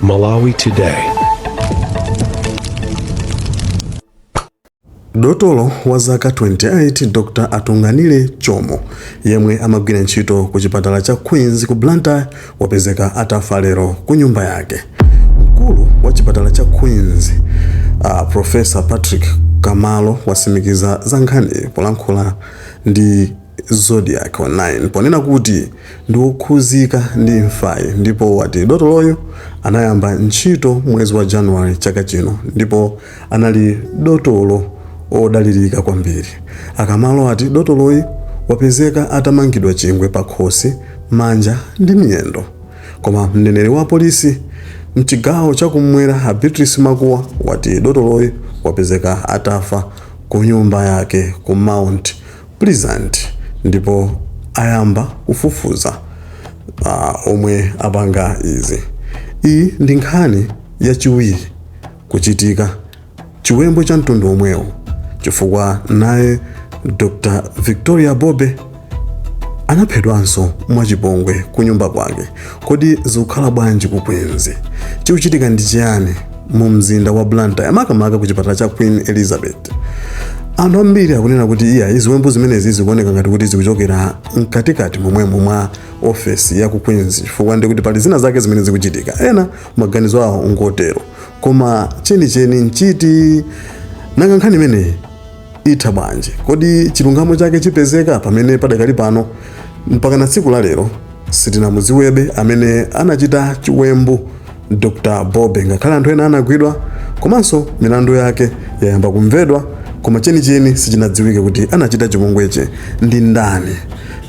Malawi Today. Dotolo wa zaka 28 Dr. Atunganile Chomo yemwe amagwira ntchito ku chipatala cha Queens ku Blantyre wapezeka atafa lero ku nyumba yake. Mkulu wa chipatala cha Queens Professor Patrick Kamalo wasimikiza za nkhani polankhula ndi Zodiac Online ponena kuti ndi okhuzika ndi imfayi, ndipo wati dotoloyo anayamba ntchito mwezi wa January chaka chino ndipo anali dotolo odalirika kwambiri. Akamalo ati dotoloyi wapezeka atamangidwa chingwe pa khosi, manja ndi miyendo. Koma mneneri wa polisi mchigawo chakumwera Beatrice Makuwa wati dotoloyi wapezeka atafa ku nyumba yake ku Mount Pleasant ndipo ayamba kufufuza omwe apanga izi. Iyi ndi nkhani yachiwiri kuchitika chiwembu cha mtundu omwewo, chifukwa naye Dr. Victoria Bobe anaphedwanso mwachipongwe ku nyumba kwake. Kodi zikukhala bwanji ku Queens? Chikuchitika ndi chiyani mu mzinda wa Blantyre makamaka ku chipatala cha Queen Elizabeth? Anthu ambiri akunena kuti ziwembu zimenezi zikuoneka ngati kuti zikuchokera mkatikati momwemo mwa ofesi ya ku Queens, chifukwa ndi kuti pali zina zake zimene zikuchitika. Ena maganizo awo ngotero, koma chenicheni nchiti nanga nkhani imeneyi itha bwanji? Kodi chilungamo chake chipezeka pamene padakali pano mpaka na tsiku la lero sitinamudziwebe amene anachita chiwembu Dr. Bobe, ngakhale anthu ena anagwidwa komanso milandu yake yayamba kumvedwa, koma chenicheni sichinadziwike kuti anachita chipongweche ndi ndani.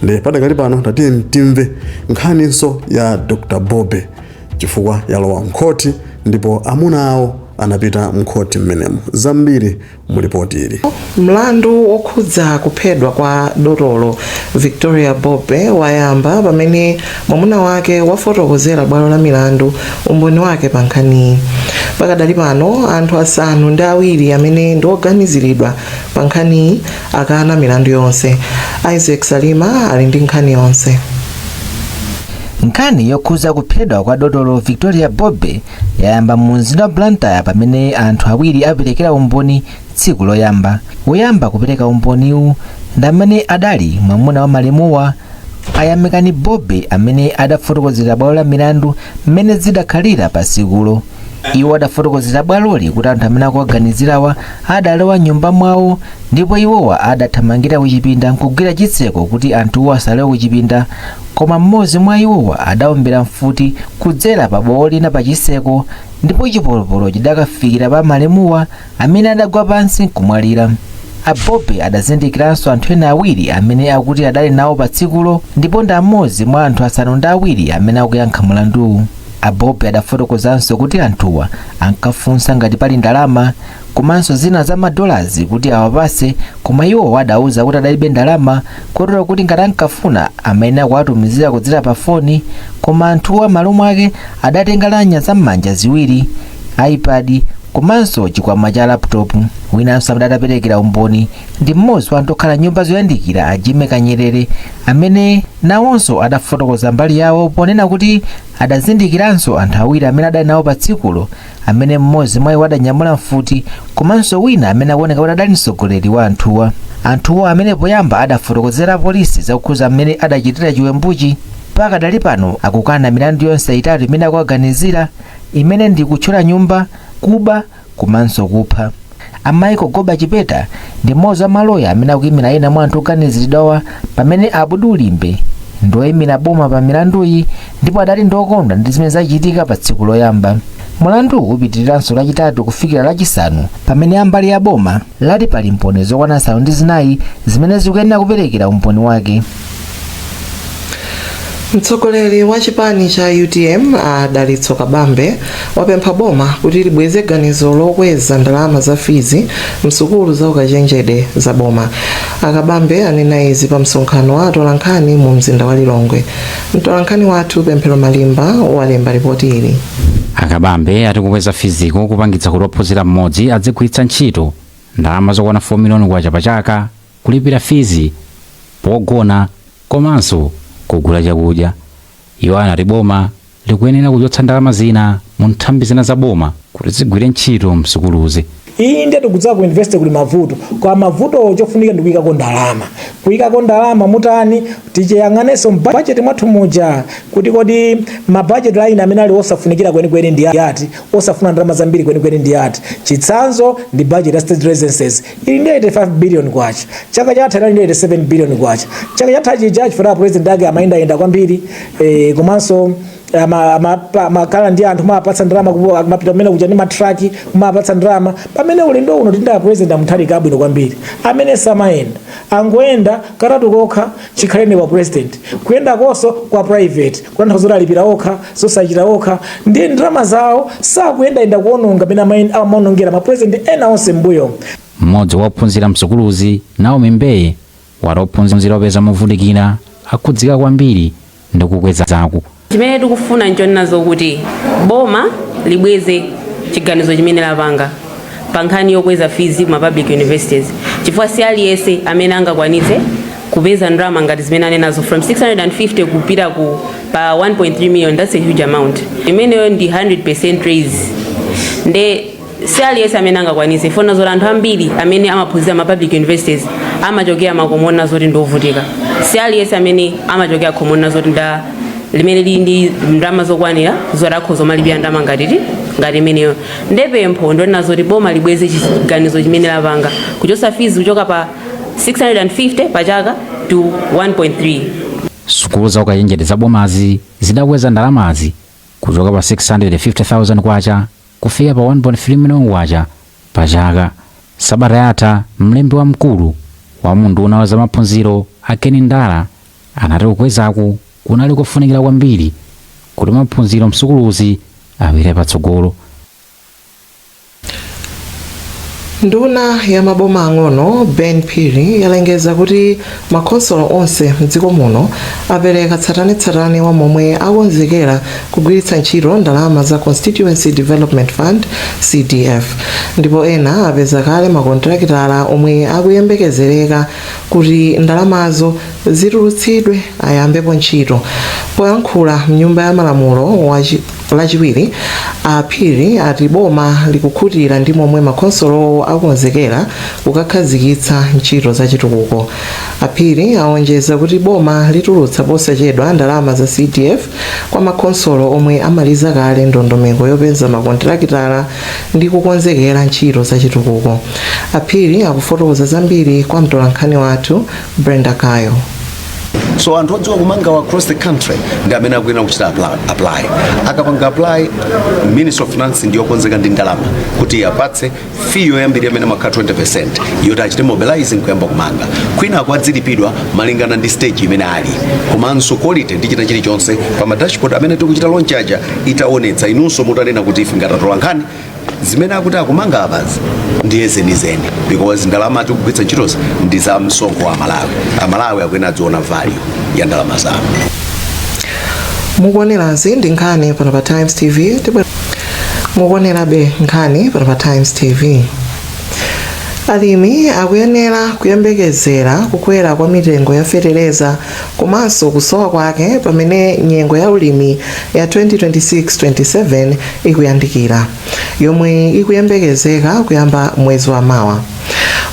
Ndi padakali pano tatiye timve nkhaninso ya Dr. Bobe chifukwa yalowa mkhoti ndipo amuna awo anapita mkhoti mmenemu. Zambiri mulipoti ili. Mlandu okhudza kuphedwa kwa dotolo Victoria Bobe wayamba pamene mwamuna wake wafotokozera bwalo la milandu umboni wake pa nkhani. Pakadali pano anthu asanu ndi awiri amene ndi oganiziridwa pa nkhani akana milandu yonse. Isaac Salima ali ndi nkhani yonse. Nkhani yokhudza kuphedwa kwa dotolo Victoria Bobe yayamba mu mzinda wa Blantyre pamene anthu awiri aperekera umboni tsiku loyamba. Woyamba kupereka umboniwu ndi amene adali mwamuna wa malemuwa Ayamikani Bobe amene adafotokozera bwalo la milandu mmene zidakhalira pa tsikulo. Iwo adafotokozera bwaloli kuti anthu amene akuwaganizirawa adalowa nyumba mwawo ndipo iwowa adathamangira kuchipinda nkugwira chitseko kuti anthuwo asalowe kuchipinda, koma mmodzi mwa iwowa adawombera mfuti kudzera pa bowo lina pa chiseko ndipo chipolopolo chidakafikira pa malemuwa amene adagwa pansi nkumwalira. Bobe adazindikiranso anthu ena awiri amene akuti adali nawo pa tsikulo ndipo ndi amodzi mwa anthu asanu ndi awiri amene akuyankha mlanduwu. Bobe adafotokozanso kuti anthuwa ankafunsa ngati pali ndalama komanso zina za madolazi kuti awapase, koma iwo adauza kuti adalibe ndalama, kotero kuti ngati ankafuna amene akuwatumizira kudzera pa foni, koma anthuwa malo mwake adatenga lanya za m'manja ziwiri, iPad komanso chikwama cha laptop. Winanso amene adaperekera umboni ndi mmodzi wa anthu okhala nyumba zoyandikira a Jimmy Kanyerere amene nawonso adafotokoza mbali yawo ponena kuti adazindikiranso anthu awiri amene adali nawo pa tsikulo, amene mmodzi mwa iwo adanyamula mfuti komanso wina amene akuoneka kuti adali mtsogoleri wa anthuwa. Anthuwo amene poyamba adafotokozera polisi zakukhudza amene adachitira chiwembuchi pakadali pano akukana milandu yonse itatu imene akuwaganizira, imene ndi kutchola nyumba, kuba komanso kupha. Amaiko Goba Chipeta ndi mmodzi wa maloya amene akuyimira ena mwa anthu oganiziridwawa pamene Abudu Limbe ndoyimira boma pa milanduyi ndipo adali ndokondwa ndi zimene zachitika pa tsiku loyamba. Mlandu upitiriranso lachitatu kufikira lachisanu pamene ambali ya boma lati pali mboni zokwana asanu ndi zinayi zimene zikuyenera kuperekera umboni wake. Mtsogoleri wa chipani cha UTM Dalitso Kabambe wapempha boma kuti libweze ganizo lokweza ndalama za fizi msukulu za ukachenjede za boma. Akabambe anena izi pa msonkhano wa atolankhani mu mzinda wa Lilongwe. Mtolankhani wathu Pemphero Malimba walemba ripoti ili. Akabambe ati kukweza fiziko kupangitsa kuti ophunzira mmodzi adzigwiritsa ntchito ndalama zokwana 4 miliyoni kwacha pa chaka kulipira fizi, pogona komanso kugula chakudya. Iwo anati boma likuyenera kuchotsa ndalama zina mu nthambi zina za boma kuti zigwire ntchito msukuluzi. Iyi ndiye tikudza ku invest kuli mavuto kwa mavuto chofunika ndi kuyikako ndalama mutani tichiyang'anenso budget mwathu muja kuti kodi ma budget line amene ali osafunikira kwenikweni ndi ati, osafuna ndalama zambiri kwenikweni ndi ati. Chitsanzo ndi budget ya state residences ili ndi 85 billion kwacha, chaka chatha ili ndi 87 billion kwacha, chaka chatha chija chifukwa president ake amayendayenda kwambiri komanso makala ndi anthu mapatsa ndalama mapita amene kuja ndi matraki mapatsa ndalama pamene ulendo uno tinda president amuthalika abwino kwambiri amene samayenda angoyenda katatu kokha chikhaleni wa president kuyenda konso kwa private kuna zoti alipira okha zosachita okha ndi ndalama zawo sakuyenda kuononga amene amaonongera ma president ena onse mbuyo. Mmodzi wa ophunzira msukuluzi Naomi Mbeye wati ophunzira opeza movutikira akhudzika kwambiri ndi kukweza zaku. Chimene tikufuna nchonazo kuti boma libweze chiganizo chimene lapanga pa nkhani yokweza fees ku public universities chifukwa si aliyense amene angakwanitse kupeza ndalama ngati zimene anenazo from 650 kupita ku pa 1.3 million. That's a huge amount. Imeneyo ndi 100% raise. Nde si aliyense amene angakwanitse fona zoti anthu ambiri amene amaphunzira ma public universities amachokera makomona zoti ndovutika. Si aliyense amene amachokera komona zoti nda limene lindi ndalama zokwanira zorakhoza malipira ndalama ngati imeneyo. Ndepempho ndona zoti boma libweze chiganizo chimene lapanga kuchosa fees kuchoka pa 650 pa chaka to 1.3. Sukulu za ukachenjede za bomazi zidakweza ndalamazi kuchoka pa 650,000 kwacha kufika pa 1.3 million kwacha pa chaka. Sabata yatha mlembi wa mkulu wa unduna wa zamaphunziro Akeni Ndala anati kukwezaku kunali kufunikira kwambiri kuti maphunziro msukuluzi apite patsogolo. Nduna ya maboma ang'ono Ben Phiri yalengeza kuti makonsolo onse mdziko muno apereka tsatanetsatane wa momwe akonzekera kugwiritsa ntchito ndalama za Constituency Development Fund CDF, ndipo ena apeza kale makontrakitala omwe akuyembekezereka kuti ndalamazo zitulutsidwe ayambepo ntchito. Poyankhula mnyumba ya malamulo lachiwiri, Phiri ati boma likukhutira ndi momwe makonsolo akonzekera kukakhazikitsa ntchito za chitukuko. Phiri aonjeza kuti boma litulutsa posachedwa ndalama za CDF kwa makonsolo omwe amaliza kale ndondomeko yopeza makontrakitala ndi kukonzekera ntchito za chitukuko. Phiri akufotokoza zambiri kwa mtolankhani wathu Brenda Kayo. So anthu odziwa kumanga across the country ndi amene akuyenera kuchita apply. Akapanga apply, Ministry of Finance ndiyo konzeka ndi ndalama kuti apatse fee yoyambirira amene makhala 20% yoti achite mobilizing kuyamba kumanga. Kwina akuadzilipidwa malingana ndi stage imene ali. Komanso quality ndi china chilichonse pa ma dashboard amene tikuchita launch aja itaonetsa inunso mutanena kuti ife ngati atolankhani zimene akuti akumanga abazi ndiye zenizeni because ndalama tikugwiritsa ntchitozi ndi za msonkho wa Amalawi akuyenera kudziona value ya ndalama zawo. Mukuonerazi ndi nkhani pano pa Times TV. Mukuonerabe nkhani pano pa Times TV. Alimi akuyenera kuyembekezera kukwera kwa mitengo ya fertilizer komanso kusowa kwake pamene nyengo ya ulimi ya 2026-27 ikuyandikira, yomwe ikuyembekezeka kuyamba mwezi wa mawa.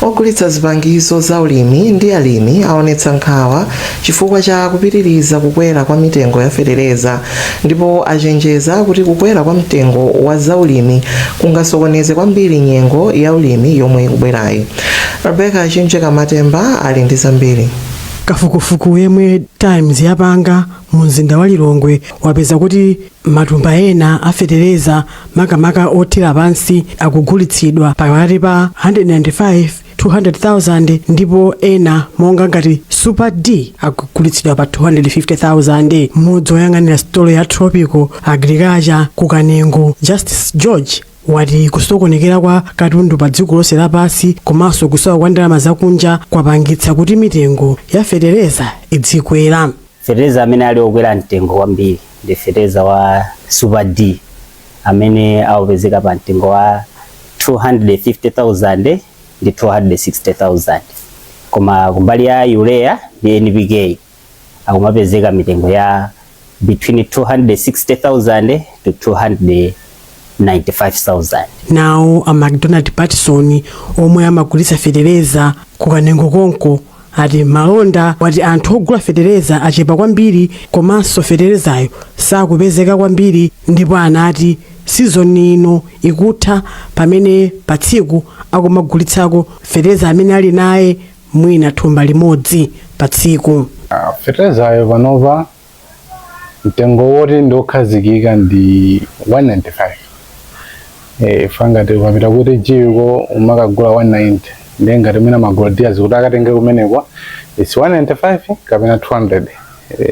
Ogulitsa zipangizo za ulimi ndi alimi aonetsa nkhawa chifukwa cha kupitiriza kukwera kwa mitengo ya fertilizer, ndipo achenjeza kuti kukwera kwa mtengo wa zaulimi kungasokoneze kwambiri nyengo ya ulimi yomwe ikubwerayi. Rebecca Chincheka Matemba ali ndi zambiri. Kafukufuku yemwe Times yapanga mu mzinda wa Lilongwe wapeza kuti matumba ena a fertilizer makamaka othira pansi akugulitsidwa pakati pa 195-200,000 ndipo ena monga ngati Super D akugulitsidwa pa 250,000. Mmodzi woyang'anira stolo ya Tropical Agriculture kukanengo Justice George wati kusokonekera kwa katundu pa dziko lonse lapansi komanso kusowa kwa ndalama zakunja kwapangitsa kuti mitengo ya fertilizer idzikwera. Fertilizer amene ali okwera mtengo kwambiri ndi fertilizer wa Super D amene akupezeka pa mtengo wa 250,000 ndi 260,000. Koma kumbali ya urea ndi NPK akumapezeka mitengo ya between 260,000 to 95,000. nawo a McDonald Patterson omwe amagulitsa fetereza kukanengo konko ati malonda wati anthu ogula fetereza achepa kwambiri komanso feterezayo sakupezeka kwambiri, ndipo anati sizoni ino ikutha pamene pa tsiku akumagulitsako fetereza amene ali naye mwina thumba limodzi pa tsiku. Feterezayo panova mtengo woti ndokhazikika ndi 195. Fangati ukapita kuti jiko umakagula 190 ndengati mwina magula diazi kuti akatenge kumenekwa it's 195 kapena 200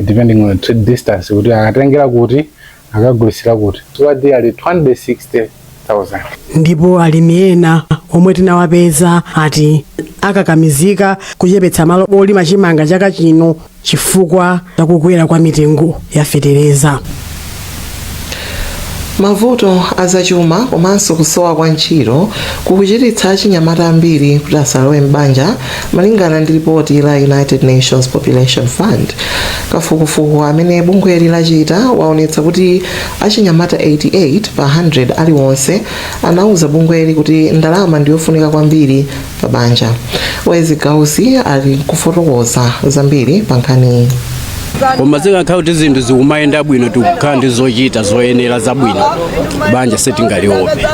depending on the distance kuti akatengera kuti akagulisira kuti Supa-D ali 260,000. Ndipo alimi ena omwe tinawapeza ati akakamizika kuchepetsa malo olima chimanga chaka chino chifukwa chakukwera kwa mitengo ya fetereza. Mavuto azachuma komanso kusowa kwa ntchito kukuchititsa achinyamata ambiri kuti asalowe m'banja malingana ndi ripoti la United Nations Population Fund. Kafukufuku amene bungweli lachita waonetsa kuti achinyamata 88 pa 100 aliwonse anauza bungweli kuti ndalama ndiyofunika kwambiri pa banja. Wezi Gausi ali kufotokoza zambiri pa nkhani. Koma zingakhala kuti zinthu zikumayenda bwino tikukhala ndi zochita zoyenera zabwino banja sitingaliope.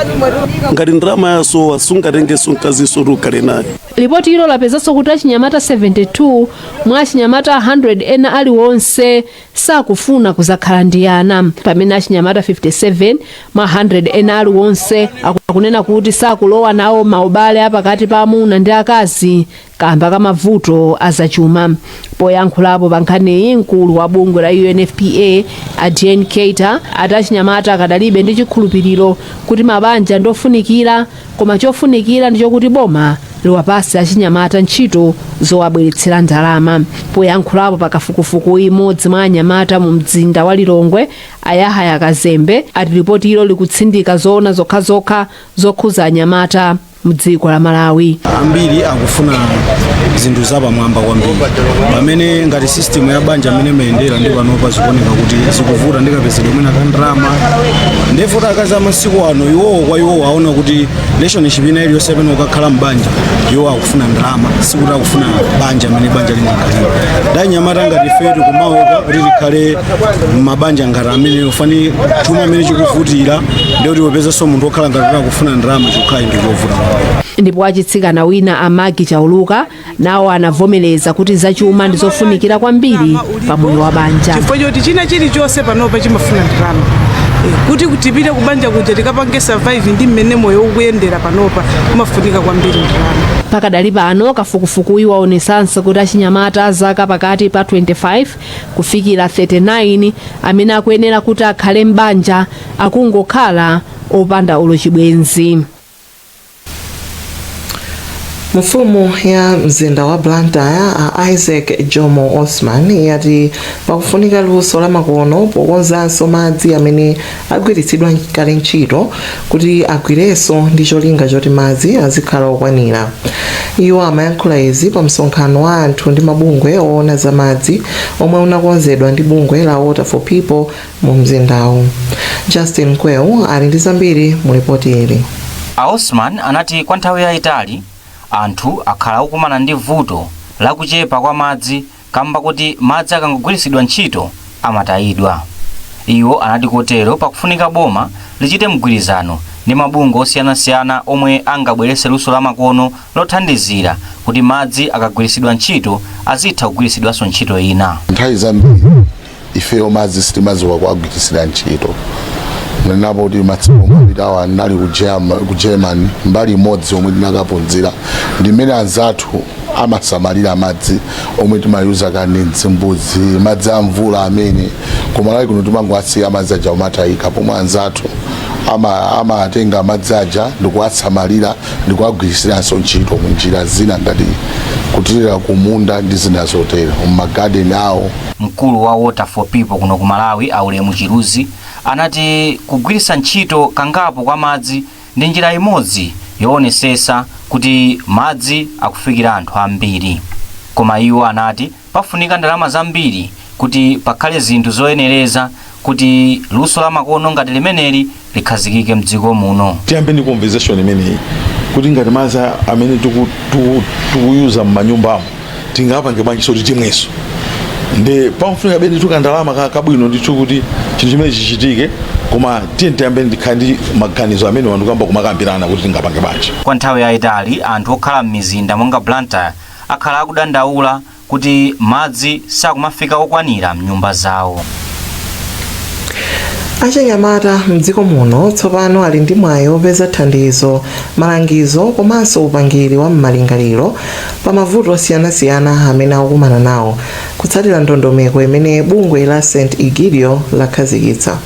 Ngati ndalama yasowa sungatengenso mkaziso tukale naye. Ripoti ilo lapezanso kuti achinyamata 72 mwa achinyamata 100 ena aliwonse sakufuna kuzakhala ndi ana, pamene achinyamata 57 mwa 100 ena aliwonse akunena kuti sakulowa nawo maubale apakati pa amuna ndi akazi kamba ka mavuto azachuma. Poyankhulapo pa nkhaniyi mkulu wa bungwe la UNFPA Jane Keita ati achinyamata akadalibe ndi chikhulupiriro kuti mabanja ndofunikira, koma chofunikira ndi chokuti boma liwapase achinyamata ntchito zowabweretsera ndalama. Poyankhulapo pa kafukufuku imodzi mwa anyamata mu mzinda wa Lilongwe Ayahaya Kazembe ati ripoti ilo likutsindika zoona zokhazokha zokhuza anyamata mdziko la Malawi. Ambiri akufuna zinthu zapamwamba kwambiri pamene ngati system ya banja amene mayendera ndi panopa zikuoneka kuti zikuvuta ndikapezedwa mwina kandrama ndefota akazi amasiku ano iwowo kwa iwowo aona kuti relationship ina iliyonse pamene ukakhala mbanja iwowo akufuna ndalama sikuti akufuna banja amene banja limakhalira. Dai nyamata ngati fetu kumaopa kuti likhale mabanja ngati amene ufani chuma amene chikuvutira ndikuti wapezanso munthu okhala ngati akufuna ndalama chikhala ndikovuta. Ndipo achitsikana wina Amagi Chauluka nawo anavomereza kuti zachuma ndizofunikira kwambiri pa moyo wa banja. Chifukwa choti china chilichonse panopa chimafuna ndalama. Kuti kutipite kubanja kuja tikapange survive ndi mmene moyo ukuyendera panopa kumafunika kwambiri ndalama. Pakadali pano kafukufuku iwaonesanso kuti achinyamata zaka pakati pa 25 kufikira 39 amene akuyenera kuti akhale m'banja akungokhala opanda ulochibwenzi. Mfumu ya mzinda wa Blantyre Isaac Jomo Osman yati pakufunika luso la makono pokonzanso madzi amene agwiritsidwa kale ntchito kuti agwirenso ndi cholinga choti madzi azikhala okwanira. Iwo amayankhula izi pa msonkhano wa anthu ndi mabungwe oona za madzi omwe unakonzedwa ndi bungwe la Water for People mu mzindawu. Justin Kweu ali ndi zambiri mu ripoti ili. Osman anati kwa nthawi yayitali anthu akhala okumana ndi vuto la kuchepa kwa madzi kamba kuti madzi akangogwiritsidwa ntchito amatayidwa. Iwo anati kotero pakufunika boma lichite mgwirizano ndi mabungwe osiyanasiyana omwe angabweretse luso la makono lothandizira kuti madzi akagwiritsidwa ntchito azitha kugwiritsidwanso ntchito ina. Nthawi zambiri ifeyo madzi sitimadziwa kuagwiritsira ntchito. Napo kuti matsiko mapitawa nali ku Germany mbali imodzi omwe tinakaphunzira ndi mmene anzathu amasamalira madzi omwe timayuza kani mtsimbuzi madzi a mvula amene kumalawi kuno timangowasiya madzi aja umatayika pomwe anzathu amatenga madzi aja ndikuwasamalira ndikuwagwirisiranso ntchito mu njira zina ngati kutirira kumunda ndi zina zotero mumagadeni awo. Mkulu wa Water for People kuno ku Malawi Aulemu Chiruzi anati kugwiritsa ntchito kangapo kwa madzi ndi njira imodzi yoonetsetsa kuti madzi akufikira anthu ambiri. Koma iwo anati pafunika ndalama zambiri kuti pakhale zinthu zoyenereza kuti luso la makono ngati limeneli likhazikike mdziko muno. Tiyambe ndi conversation imeneyi kuti ngati madzi amene tikuyuza m'manyumbamo tingapange bwanji soti timweso ndi pamfunika bedi tukandalama kabwino ndithu kuti chinthu chimene chichitike, koma tiyambe ndikhale ndi maganizo amene wanthu kamba kumakambirana kuti tingapange bwanji. Kwa nthawi yayitali anthu okhala m'mizinda monga Blantyre akhala akudandaula kuti madzi sakumafika okwanira mnyumba zawo. Achinyamata mdziko muno tsopano ali ndi mwayi wopeza thandizo, malangizo komanso upangiri wa m'malingaliro pa mavuto osiyanasiyana amene akukumana nawo kutsatira ndondomeko imene bungwe la St. Egidio lakhazikitsa.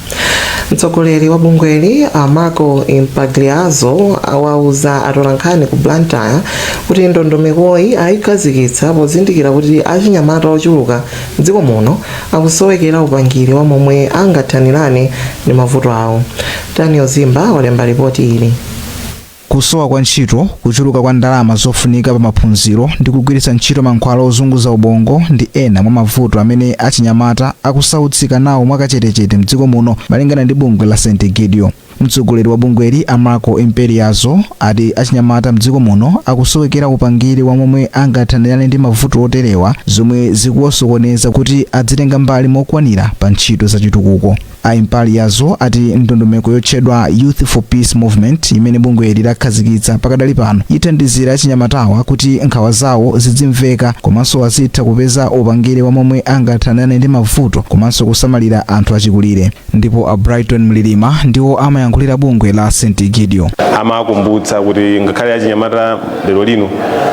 Mtsogoleri wa bungweli Marco Impagliazzo awauza atolankhani ku Blantyre kuti ndondomekoyi ayikhazikitsa pozindikira kuti achinyamata ochuluka mdziko muno akusowekera upangiri wa momwe angathanirane ndi mavuto awo. Daniel Zimba walemba ripoti ili. Kusowa kwa ntchito, kuchuluka kwa ndalama zofunika pa maphunziro ndi kugwiritsa ntchito mankhwala ozunguza ubongo ndi ena mwa mavuto amene achinyamata akusautsika nawo mwakachetechete mdziko muno malingana ndi bungwe la St. Egidio. Mtsogoleri wa bungweli Marco Impagliazzo ati achinyamata mdziko muno akusowekera upangiri wa momwe angathanirane ndi mavuto oterewa zomwe zikuwasokoneza kuti adzitenga mbali mokwanira pa ntchito zachitukuko. Impagliazzo ati ndondomeko yotchedwa Youth for Peace Movement imene bungweli lakhazikitsa pakadali pano ithandizira achinyamatawa kuti nkhawa zawo zidzimveka komanso azitha kupeza upangiri wa momwe angathanirane ndi mavuto komanso kusamalira anthu achikulire. Ndipo Brighton Mlilima ndiwo amayankhulira bungwe la St. Egidio. Amakumbutsa kuti ngakhale achinyamata lero lino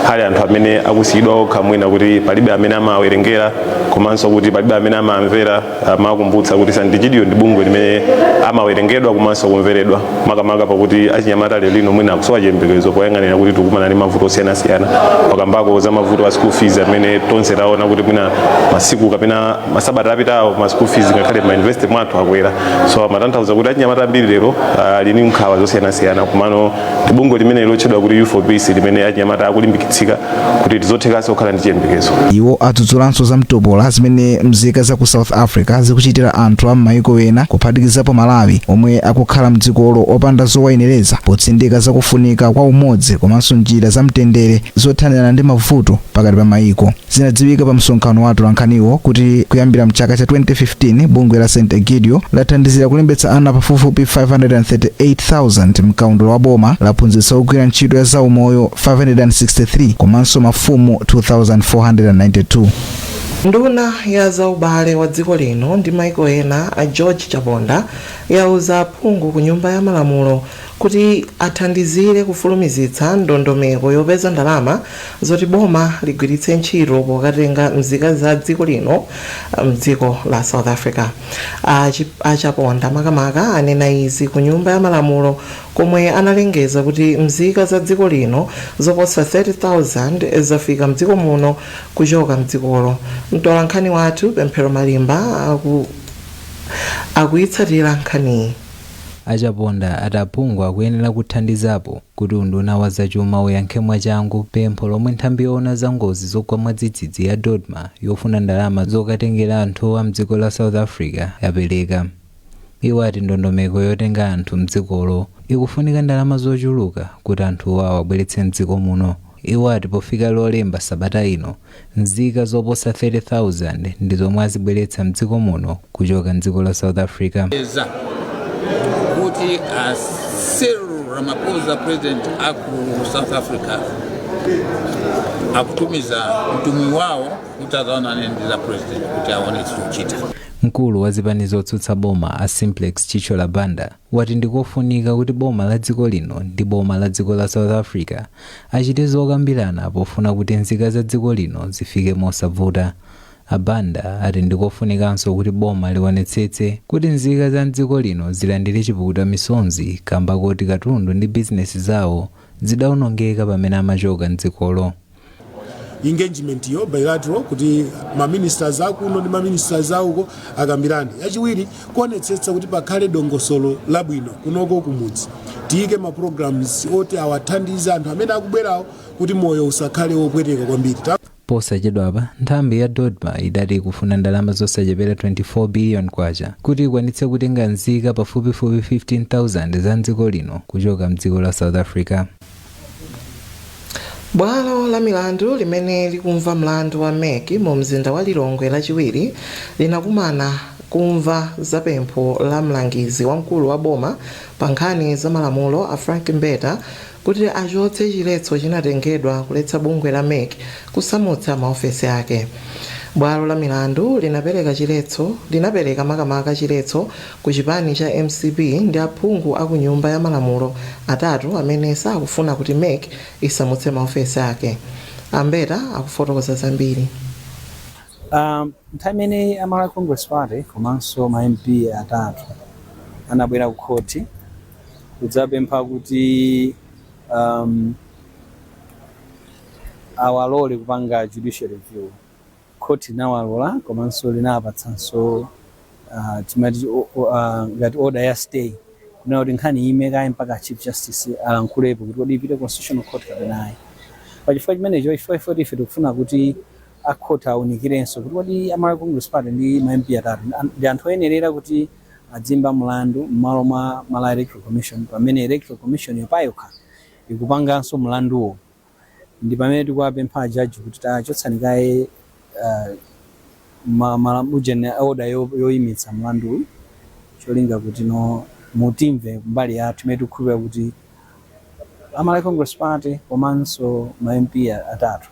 hali anthu amene akusiyidwa okha mwina kuti palibe amene amawerengera komanso kuti palibe amene amamvera. Amakumbutsa kuti St. Egidio ndi bungwe limene amawerengedwa komanso kumveredwa makamaka pakuti achinyamata lero lino mwina akusowa chiyembekezo poyang'anira kuti tikumana ndi mavuto osiyanasiyana pakambako za mavuto a school fees amene tonse taona kuti mwina masiku kapena masabata apitawo ma school fees ngakhale ma university mwathu akwera. So amatanthauza kuti achinyamata ambiri lero lini nkhawa zosiyanasiyana kumano ndi bungwe limene lotchedwa kuti Youth for Peace limene achinyamata akulimbikitsika kuti tizothekanso kukhala ndi chiyembekezo. Iwo adzudzulanso za mtopola zimene mzika za ku South Africa zikuchitira anthu a m'mayiko ena kuphatikizapo Malawi omwe akukhala mdzikolo opanda zowayenereza potsindika zakufunika kwa umodzi komanso njira za mtendere zothanirana ndi mavuto pakati pa mayiko. Zinadziwika pa msonkhano wa atolankhaniwo kuti kuyambira mchaka cha 2015 bungwe la St. Egidio lathandizira kulembetsa ana pafupifupi 538,000 mkaundula wa boma, laphunzitsa ogwira ntchito ya zaumoyo 563 komanso mafumu 2,492. Nduna ya zaubale wa dziko lino ndi maiko ena a George Chaponda yauza aphungu ku nyumba ya malamulo kuti athandizire kufulumizitsa ndondomeko yopeza ndalama zoti boma ligwiritse ntchito pokatenga mzika za dziko lino mdziko la South Africa. Achaponda makamaka anena izi ku nyumba ya malamulo komwe analengeza kuti mzika za dziko lino zoposa 30,000 zafika mdziko muno kuchoka mdzikolo. Mtolankhani wathu Pemphero Malimba akuyitsatira nkhaniyi. Achaponda ataphungu akuyenera kuthandizapo kuti unduna wa zachuma uyankhe mwachangu pempho lomwe nthambi yoona za ngozi zogwa mwadzidzidzi ya Dodma yofuna ndalama zokatengera anthu a mdziko la South Africa yapereka. Iwo ati ndondomeko yotenga anthu mdzikolo ikufunika ndalama zochuluka kuti anthuwo awabweretse mdziko muno. Iwo ati pofika lolemba sabata ino nzika zoposa 30,000 ndi zomwe azibweretsa mdziko muno kuchoka mdziko la South Africa. Kuti Cyril Ramaphosa president aku South Africa akutumiza mtumwi wawo kuti azaonane ndi president kuti aone chikuchita. Mkulu wa zipani zotsutsa boma a Simplex Chichola Banda wati ndikofunika kuti boma la dziko lino ndi boma la dziko la South Africa achite zokambirana pofuna kuti nzika za dziko lino zifike mosavuta. Abanda ati ndikofunikanso kuti boma liwonetsetse kuti nzika za dziko lino zilandire chipukuta misonzi kamba kuti katundu ndi bizinesi zawo zidawonongeka pamene amachoka mdzikolo. Engagement yo bilateral kuti ma ministers akuno ndi ma ministers auko akambirane. Yachiwiri kuonetsetsa kuti pakhale dongosolo labwino kunoko kumudzi. Tiyike ma programs oti awathandiza anthu amene akubwerawo kuti moyo usakhale wopweteka kwambiri. posachedwapa nthambi ya dodma idati ikufuna ndalama zosachepera 24 billion kwacha kuti ikwanitse kutenga nzika pafupifupi 15,000 za mdziko lino kuchoka mdziko la South Africa. Bwalo la milandu limene likumva mlandu wa MEC mu mzinda wa Lilongwe lachiwiri linakumana kumva za pempho la mlangizi wamkulu wa boma pa nkhani za malamulo a Frank Mbeta kuti achotse chiletso chinatengedwa kuletsa bungwe la MEC kusamutsa maofesi ake. Bwalo la milandu linapereka makamaka chiletso ku chipani cha MCP ndi aphungu aku nyumba ya malamulo atatu amene sakufuna kuti MEC isamutse maofesi ake. Ambeta akufotokoza zambiri. Nthawi imene Malawi Congress Party komanso ma MP atatu anabwera ku khoti kudzapempha kuti awalole kupanga judicial review. Khoti linawalola komanso linapatsanso timati ngati order ya stay kuna kuti nkhani imekayi mpaka Chief Justice alankhulepo kuti kodi ipite Constitutional Court kapena ayi. Pachifukwa chimenecho ife tikufuna kuti akhoti aunikirenso kuti kodi Malawi Congress Party ndi ma MP atatu ndi anthu oyenerera kuti adzimba mlandu m'malo mwa Malawi Electoral Commission pamene Electoral Commission yopayokha ikupanganso mlanduwo. Ndi pamene tikuwapempha jaji kuti tachotsani kaye ujene order yoyimitsa mlandu cholinga kuti mutimve mbali yathu imene tikukhulupirira kuti Malawi Congress Party komanso ma MP atatu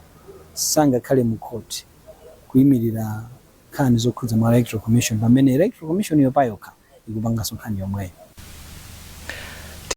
sangakhale mu court kuyimirira nkhani zokhudza Malawi Electoral Commission pamene Electoral Commission yopayokha ikupanganso nkhani yomweyo.